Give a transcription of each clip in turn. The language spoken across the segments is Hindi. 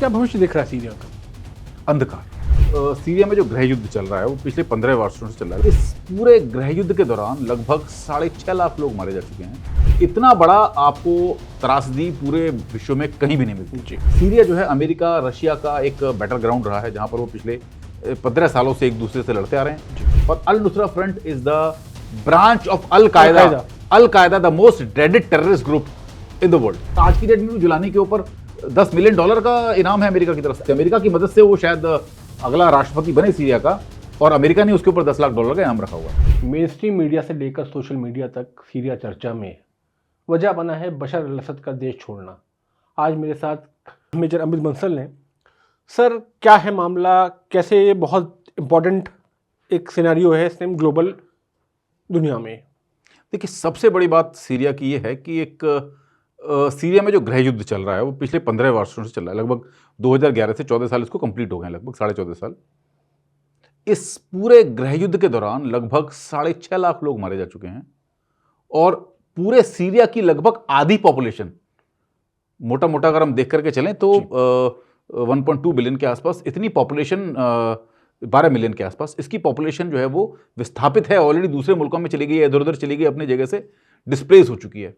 क्या भविष्य दिख रहा है सीरिया का? अंधकार। सीरिया में जो गृह युद्ध चल रहा है वो पिछले 15 वर्षों से चल रहा है। इस पूरे गृह युद्ध के दौरान लगभग 6.5 लाख लोग मारे जा चुके हैं। इतना बड़ा आपको त्रासदी पूरे विश्व में कहीं भी नहीं मिलती। सीरिया जो है अमेरिका रशिया का एक बैटल ग्राउंड रहा है, जहां पर वो पिछले 15 सालों से एक दूसरे से लड़ते आ रहे हैं। और Al Nusra Front is the branch of Al Qaeda, the most dreaded terrorist group in the world. आज की डेट में जुलानी के ऊपर $10 मिलियन का इनाम है अमेरिका की तरफ से। अमेरिका की मदद से वो शायद अगला राष्ट्रपति बने सीरिया का, और अमेरिका ने उसके ऊपर $10 लाख का इनाम रखा हुआ है। मेन स्ट्रीम मीडिया से लेकर सोशल मीडिया तक सीरिया चर्चा में वजह बना है बशर अल असद का देश छोड़ना। आज मेरे साथ मेजर अमित बंसल हैं। सर, क्या है मामला, कैसे ये बहुत इम्पोर्टेंट एक सिनेरियो है इस टाइम ग्लोबल दुनिया में? देखिए, सबसे बड़ी बात सीरिया की ये है कि एक सीरिया में जो गृह युद्ध चल रहा है वो पिछले 15 वर्षों से चल रहा है। लगभग 2011 से 14 साल इसको कंप्लीट हो गए हैं, लगभग 14.5 साल। इस पूरे गृह युद्ध के दौरान लगभग 6.5 लाख लोग मारे जा चुके हैं, और पूरे सीरिया की लगभग आधी पॉपुलेशन, मोटा मोटा अगर हम देख करके चलें तो 1.2 बिलियन के आसपास, इतनी पॉपुलेशन 12 मिलियन के आसपास इसकी पॉपुलेशन जो है वो विस्थापित है, ऑलरेडी दूसरे मुल्कों में चली गई है, इधर उधर चली गई, अपनी जगह से डिस्प्लेस हो चुकी है।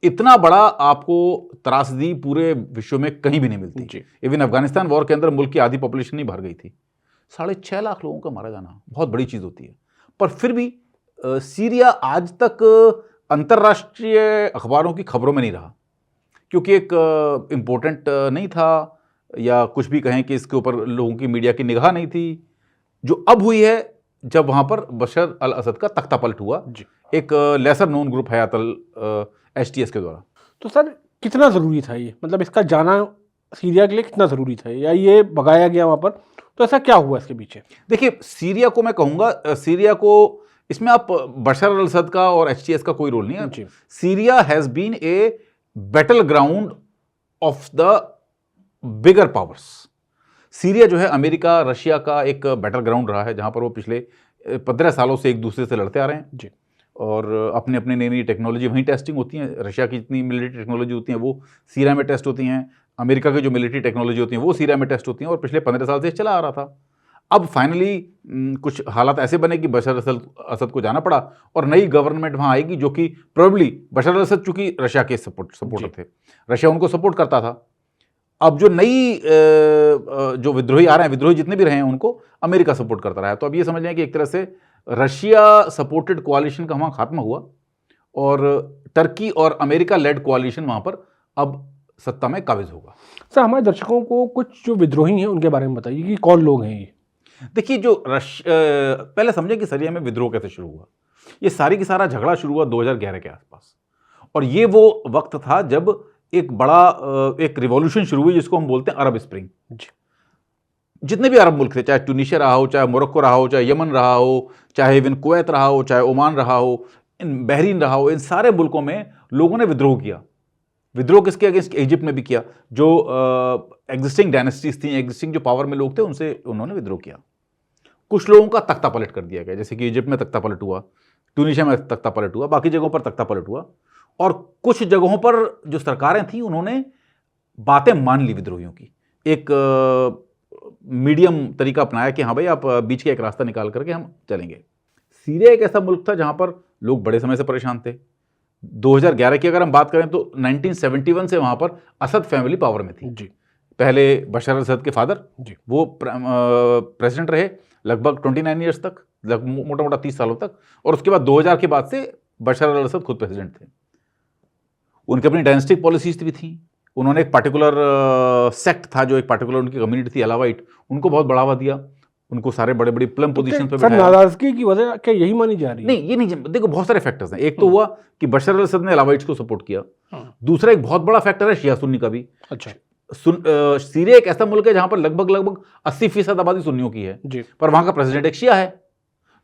इतना बड़ा आपको त्रासदी पूरे विश्व में कहीं भी नहीं मिलती। इवन अफगानिस्तान वॉर के अंदर मुल्क की आधी पॉपुलेशन ही भर गई थी। 6.5 लाख लोगों का मारा जाना बहुत बड़ी चीज़ होती है। पर फिर भी सीरिया आज तक अंतर्राष्ट्रीय अखबारों की खबरों में नहीं रहा, क्योंकि एक इम्पोर्टेंट नहीं था, या कुछ भी कहें कि इसके ऊपर लोगों की मीडिया की निगाह नहीं थी। जो अब हुई है, जब वहाँ पर बशर अल असद का तख्ता पलट हुआ, एक लेसर नोन ग्रुप हयात अल HTS के द्वारा। तो सर, कितना ज़रूरी था ये, मतलब इसका जाना सीरिया के लिए कितना ज़रूरी था, या ये भगाया गया वहाँ पर, तो ऐसा क्या हुआ इसके पीछे? देखिए, सीरिया को मैं कहूँगा, सीरिया को इसमें आप बशर अल असद का और HTS का कोई रोल नहीं है। Syria has been a battleground of the bigger powers. Syria जो है अमेरिका रशिया का एक बैटल ग्राउंड रहा है, जहाँ पर वो पिछले 15 सालों से एक दूसरे से लड़ते आ रहे हैं जी। और अपने अपने नई नई टेक्नोलॉजी वहीं टेस्टिंग होती है। रशिया की जितनी मिलिट्री टेक्नोलॉजी होती हैं वो सीरिया में टेस्ट होती हैं, अमेरिका की जो मिलिट्री टेक्नोलॉजी होती हैं वो सीरिया में टेस्ट होती हैं, और पिछले 15 साल से चला आ रहा था। अब फाइनली कुछ हालात ऐसे बने कि बशर असद को जाना पड़ा, और नई गवर्नमेंट वहाँ आएगी जो कि प्रोबेबली बशर असद चूँकि रशिया के सपोर्टर थे, रशिया उनको सपोर्ट करता था। अब जो नई जो विद्रोही आ रहे हैं, विद्रोही जितने भी रहे हैं, उनको अमेरिका सपोर्ट करता रहा है। तो अब ये समझ लें कि एक तरह से रशिया सपोर्टेड कोalition का वहाँ खात्मा हुआ, और टर्की और अमेरिका लेड कोalition वहाँ पर अब सत्ता में काबिज होगा। सर, हमारे दर्शकों को कुछ जो विद्रोही हैं उनके बारे में बताइए कि कौन लोग हैं ये। देखिए, जो पहले समझे कि सीरिया में विद्रोह कैसे शुरू हुआ। ये सारी की सारा झगड़ा शुरू हुआ 2011 के आसपास, और ये वो वक्त था जब एक बड़ा एक रिवॉल्यूशन शुरू हुई जिसको हम बोलते हैं अरब स्प्रिंग। जितने भी अरब मुल्क थे, चाहे ट्यूनीशिया रहा हो, चाहे मोरक्को रहा हो, चाहे यमन रहा हो, चाहे इवन कुवैत रहा हो, चाहे ओमान रहा हो, इन बहरीन रहा हो, इन सारे मुल्कों में लोगों ने विद्रोह किया। विद्रोह किसके अगेंस्ट? इजिप्ट ने भी किया। जो एग्जिस्टिंग डायनेस्टीज थी, एग्जिस्टिंग जो पावर में लोग थे, उनसे उन्होंने विद्रोह किया। कुछ लोगों का तख्ता पलट कर दिया गया, जैसे कि इजिप्ट में तख्ता पलट हुआ, ट्यूनीशिया में तख्ता पलट हुआ, बाकी जगहों पर तख्ता पलट हुआ। और कुछ जगहों पर जो सरकारें थीं उन्होंने बातें मान ली विद्रोहियों की, एक मीडियम तरीका अपनाया कि हाँ भाई, आप बीच का एक रास्ता निकाल करके हम चलेंगे। सीरिया एक ऐसा मुल्क था जहाँ पर लोग बड़े समय से परेशान थे। 2011 की अगर हम बात करें तो 1971 से वहाँ पर असद फैमिली पावर में थी जी। पहले बशर अल असद के फादर जी, वो प्रेसिडेंट रहे लगभग 29 ईयर्स तक, मोटा मोटा 30 सालों तक, और उसके बाद 2000 के बाद से बशर अल असद खुद प्रेसिडेंट थे। उनकी अपनी डायनेस्टिक पॉलिसीज भी थी। उन्होंने एक पार्टिकुलर सेक्ट था, जो एक पार्टिकुलर उनकी कम्युनिटी थी अलावाइट, उनको बहुत बढ़ावा दिया, उनको सारे बड़े बड़े प्लम पोजीशन पे बिठाया। नाराजगी की वजह क्या यही मानी जा रही है? नहीं, ये नहीं। देखो, बहुत सारे फैक्टर्स हैं। एक तो हुआ कि बशर अल असद ने अलावाइट्स को सपोर्ट किया। दूसरा एक बहुत बड़ा फैक्टर है शिया सुन्नी का भी। अच्छा, सीरिया एक ऐसा मुल्क है जहां पर लगभग 80% आबादी सुन्नियों की है जी, पर वहां का प्रेसिडेंट एक शिया है।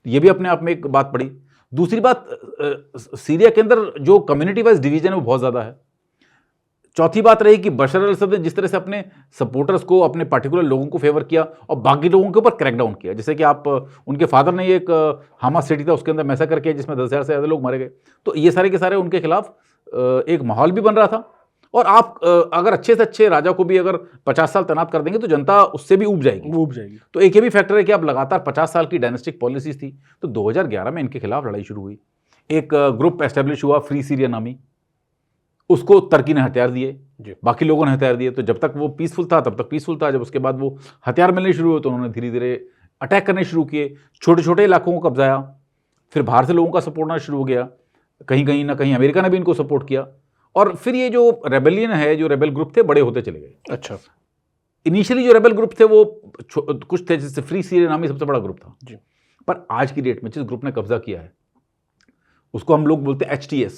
ये भी अपने आप में एक बात पड़ी। दूसरी बात, सीरिया के अंदर जो कम्युनिटी वाइज डिवीजन है वो बहुत ज़्यादा है। चौथी बात रही कि बशर अल असद ने जिस तरह से अपने सपोर्टर्स को, अपने पार्टिकुलर लोगों को फेवर किया और बाकी लोगों के ऊपर क्रैकडाउन किया। जैसे कि आप उनके फादर ने एक हामा सिटी था, उसके अंदर मैसेकर किया जिसमें 10,000 से ज़्यादा लोग मारे गए। तो ये सारे के सारे उनके खिलाफ एक माहौल भी बन रहा था, और आप अगर अच्छे से अच्छे राजा को भी अगर 50 साल तैनात कर देंगे तो जनता उससे भी ऊब जाएगी। ऊब जाएगी। तो एक ये भी फैक्टर है कि अब लगातार 50 साल की डायनेस्टिक पॉलिसीज थी, तो 2011 में इनके खिलाफ लड़ाई शुरू हुई। एक ग्रुप एस्टेब्लिश हुआ फ्री सीरिया नामी, उसको तुर्की ने हथियार दिए, बाकी लोगों ने हथियार दिए। तो जब तक वो पीसफुल था तब तक पीसफुल था, जब उसके बाद वो हथियार मिलने शुरू हुए तो उन्होंने धीरे धीरे अटैक करने शुरू किए, छोटे छोटे इलाकों को कब्जाया, फिर बाहर से लोगों का सपोर्ट आना शुरू हो गया, कहीं कहीं ना कहीं अमेरिका ने भी इनको सपोर्ट किया, और फिर ये जो रेबेलियन है, जो रेबेल ग्रुप थे, बड़े होते चले गए। अच्छा। इनिशियली जो रेबेल ग्रुप थे वो कुछ थे, जैसे फ्री सीरिया नामी सबसे बड़ा ग्रुप था जी। पर आज की डेट में जिस ग्रुप ने कब्जा किया है उसको हम लोग बोलते हैं HTS,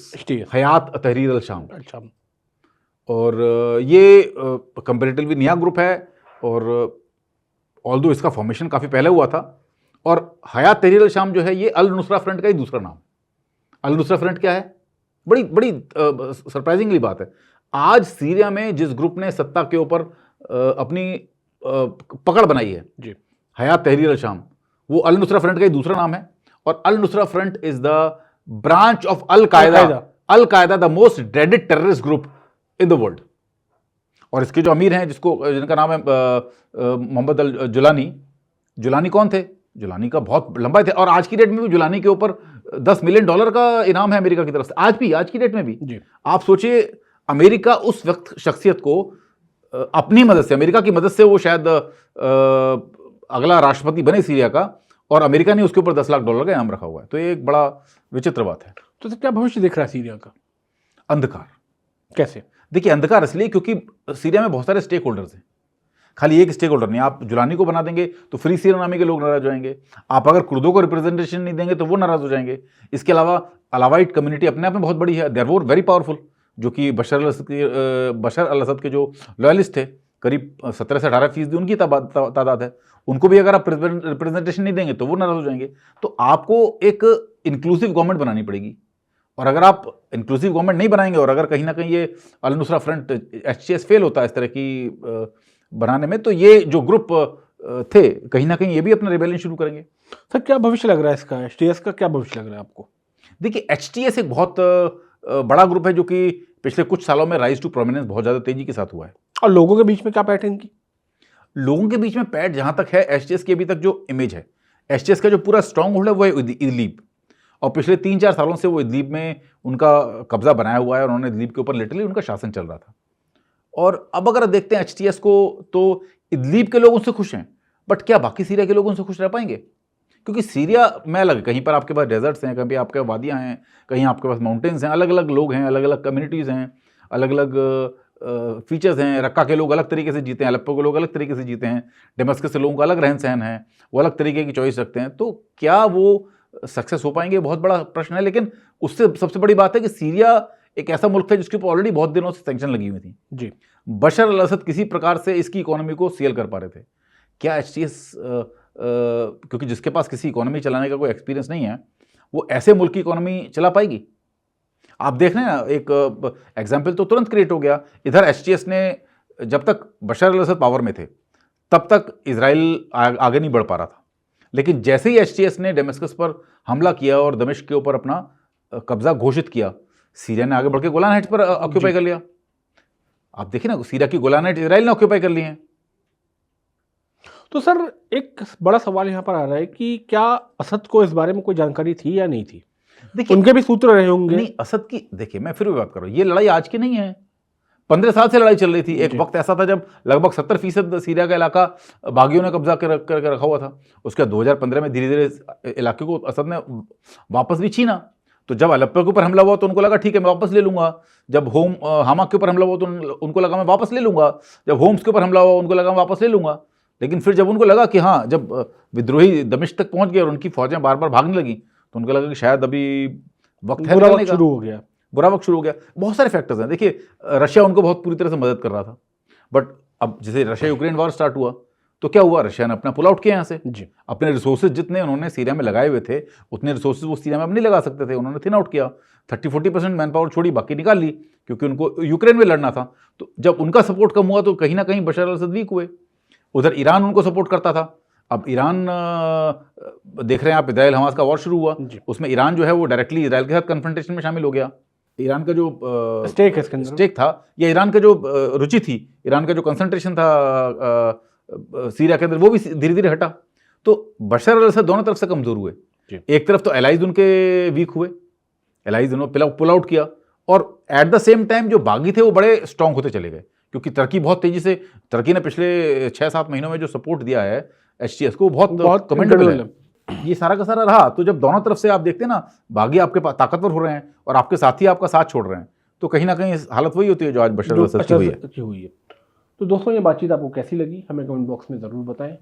हयात तहरीर अल शाम। अच्छा। और ये कंपेरेटिवली नया ग्रुप है, और ऑल्दो इसका फॉर्मेशन काफ़ी पहले हुआ था। और हयात तहरीर अल शाम जो है ये अल नुसरा फ्रंट का ही दूसरा नाम। अल नुसरा फ्रंट क्या है? बड़ी बड़ी सरप्राइजिंगली बात है, आज सीरिया में जिस ग्रुप ने सत्ता के ऊपर अपनी पकड़ बनाई है जी, हयात तहरीर अल शाम, वो अल नुसरा फ्रंट का ही दूसरा नाम है। और Al Nusra Front is the branch of Al Qaeda, the most dreaded terrorist group in the world. और इसके जो अमीर हैं, जिनका नाम है मोहम्मद अल जुलानी। जुलानी कौन थे? जुलानी का बहुत लंबा थे, और आज की डेट में भी जुलानी के ऊपर $10 मिलियन का इनाम है अमेरिका की तरफ से, आज की डेट में भी जी। आप सोचिए, अमेरिका उस वक्त शख्सियत को अपनी मदद से, अमेरिका की मदद से वो शायद अगला राष्ट्रपति बने सीरिया का, और अमेरिका ने उसके ऊपर $10 लाख का इनाम रखा हुआ है। तो ये एक बड़ा विचित्र बात है। तो क्या भविष्य दिख रहा है सीरिया का? अंधकार। कैसे? देखिए, अंधकार इसलिए क्योंकि सीरिया में बहुत सारे स्टेक होल्डर्स हैं, खाली एक स्टेक होल्डर नहीं। आप जुलानी को बना देंगे तो फ्री सीरिया नामी के लोग नाराज हो जाएंगे, आप अगर कुर्दों को रिप्रेजेंटेशन नहीं देंगे तो वो नाराज हो जाएंगे। इसके अलावा अलावाइट कम्युनिटी अपने आप में बहुत बड़ी है, दे आर वेरी पावरफुल, जो कि बशर अल असद के जो लॉयलिस्ट थे, करीब 17 से 18% उनकी तादाद है। उनको भी अगर आप रिप्रेजेंटेशन नहीं देंगे तो वो नाराज हो जाएंगे। तो आपको एक इंक्लूसिव गवर्नमेंट बनानी पड़ेगी, और अगर आप इंक्लूसिव गवर्नमेंट नहीं बनाएंगे, और अगर कहीं ना कहीं ये अल नुसरा फ्रंट HTS फेल होता है इस तरह की बनाने में, तो ये जो ग्रुप थे कहीं ना कहीं ये भी अपना रिबेलियन शुरू करेंगे। सर, क्या भविष्य लग रहा है इसका? HTS का क्या भविष्य लग रहा है आपको? देखिए, HTS एक बहुत बड़ा ग्रुप है जो कि पिछले कुछ सालों में राइज टू प्रोमिनेंस बहुत ज़्यादा तेजी के साथ हुआ है। और लोगों के बीच में क्या पैठ है इनकी? लोगों के बीच में पैठ जहां तक है, HTS की अभी तक जो इमेज है, HTS का जो पूरा स्ट्रॉन्ग होल्ड है वो है इदलीब, और पिछले 3-4 सालों से वो इदलीब में उनका कब्जा बनाया हुआ है, और उन्होंने इदलीब के ऊपर लिटरली उनका शासन चल रहा था। और अब अगर देखते हैं HTS को, तो इदलीब के लोग उनसे खुश हैं, बट क्या बाकी सीरिया के लोग उनसे खुश रह पाएंगे? क्योंकि सीरिया में अलग, कहीं पर आपके पास डेजर्ट्स हैं, कहीं आपके वादियाँ हैं, कहीं आपके पास माउंटेन्स हैं, अलग अलग लोग हैं, अलग अलग कम्युनिटीज़ हैं, अलग अलग फीचर्स हैं। रक्का के लोग अलग तरीके से जीते हैं, अलेप्पो के लोग अलग तरीके से जीते हैं, डेमस्कस के लोगों का अलग रहन सहन है, वो अलग तरीके की चॉइस रखते हैं। तो क्या वो सक्सेस हो पाएंगे? बहुत बड़ा प्रश्न है। लेकिन उससे सबसे बड़ी बात है कि सीरिया एक ऐसा मुल्क है जिसके ऊपर ऑलरेडी बहुत दिनों से सैंक्शन लगी हुई थी जी। बशर अल असद किसी प्रकार से इसकी इकोनॉमी को सील कर पा रहे थे। क्या HTS, क्योंकि जिसके पास किसी इकोनॉमी चलाने का कोई एक्सपीरियंस नहीं है, वो ऐसे मुल्क की इकोनॉमी चला पाएगी? आप देख रहे हैं ना, एक एग्जाम्पल तो तुरंत क्रिएट हो गया। इधर HTS ने, जब तक बशर अल असद पावर में थे तब तक इजराइल आगे नहीं बढ़ पा रहा था, लेकिन जैसे ही HTS ने डेमस्कस पर हमला किया और दमिश्क के ऊपर अपना कब्जा घोषित किया, सीरिया ने आगे बढ़ के गोलान हाइट्स पर ऑक्यूपाई कर लिया। आप देखिए ना, सीरिया की गोलान हाइट्स इजराइल ने ऑक्यूपाई कर ली हैं। तो सर, एक बड़ा सवाल यहाँ पर आ रहा है कि क्या असद को इस बारे में कोई जानकारी थी या नहीं थी? देखिए, उनके भी सूत्र रहे होंगे। नहीं, असद की, देखिए मैं फिर भी बात कर रहा हूँ, ये लड़ाई आज की नहीं है, 15 साल से लड़ाई चल रही थी। एक वक्त ऐसा था जब लगभग 70% सीरिया का इलाका बागियों ने कब्जा करके रखा हुआ था। उसके बाद 2015 में धीरे धीरे इलाके को असद ने वापस भी छीना। तो जब अलेप्पो के ऊपर हमला हुआ तो उनको लगा ठीक है मैं वापस ले लूंगा। जब हामा के ऊपर हमला हुआ तो उनको लगा मैं वापस ले लूंगा। जब होम्स के ऊपर हमला हुआ उनको लगा मैं वापस ले लूंगा। लेकिन फिर जब उनको लगा कि हाँ, जब विद्रोही दमिश्क तक पहुंच गए और उनकी फौजें बार बार भागने लगी, तो उनको लगा कि शायद अभी वक्त है, बुरा वक्त शुरू हो गया। बहुत सारे फैक्टर्स हैं। देखिए, रशिया उनको बहुत पूरी तरह से मदद कर रहा था, बट अब जैसे रशिया यूक्रेन वॉर स्टार्ट हुआ तो क्या हुआ, रशिया ने अपना पुल आउट किया यहाँ से जी। अपने रिसोर्सेज जितने उन्होंने सीरिया में लगाए हुए थे उतने रिसोर्सेज वो सीरिया में अब नहीं लगा सकते थे, उन्होंने थिन आउट किया। 30-40% मैन पावर छोड़ी, बाकी निकाल ली, क्योंकि उनको यूक्रेन में लड़ना था। तो जब उनका सपोर्ट कम हुआ तो कहीं ना कहीं बशर अल असद वीक हुए। उधर ईरान उनको सपोर्ट करता था। अब ईरान, देख रहे हैं आप, इजराइल हमास का वॉर शुरू हुआ, उसमें ईरान जो है वो डायरेक्टली इजराइल के साथ कन्फ्रंटेशन में शामिल हो गया। ईरान का जो स्टेक है इसके अंदर। स्टेक था, या ईरान का जो रुचि थी, ईरान का जो कंसंट्रेशन था सीरिया के अंदर, वो भी धीरे धीरे हटा। तो बशर अल असद दोनों तरफ से कमजोर हुए। एक तरफ तो एलाइज उनके वीक हुए, एलाइज उन्होंने पुल आउट किया, और एट द सेम टाइम जो बागी थे वो बड़े स्ट्रांग होते चले गए, क्योंकि तुर्की बहुत तेजी से, तुर्की ने पिछले 6-7 महीनों में जो सपोर्ट दिया है HTS को, बहुत कमेंडेबल है। ये सारा का सारा रहा। तो जब दोनों तरफ से आप देखते हैं ना, बागी आपके पास ताकतवर हो रहे हैं और आपके साथी आपका साथ छोड़ रहे हैं, तो कहीं ना कहीं हालत वही होती है जो आज बशर अल असद की हुई है। तो दोस्तों, ये बातचीत आपको कैसी लगी हमें कमेंट बॉक्स में ज़रूर बताएं।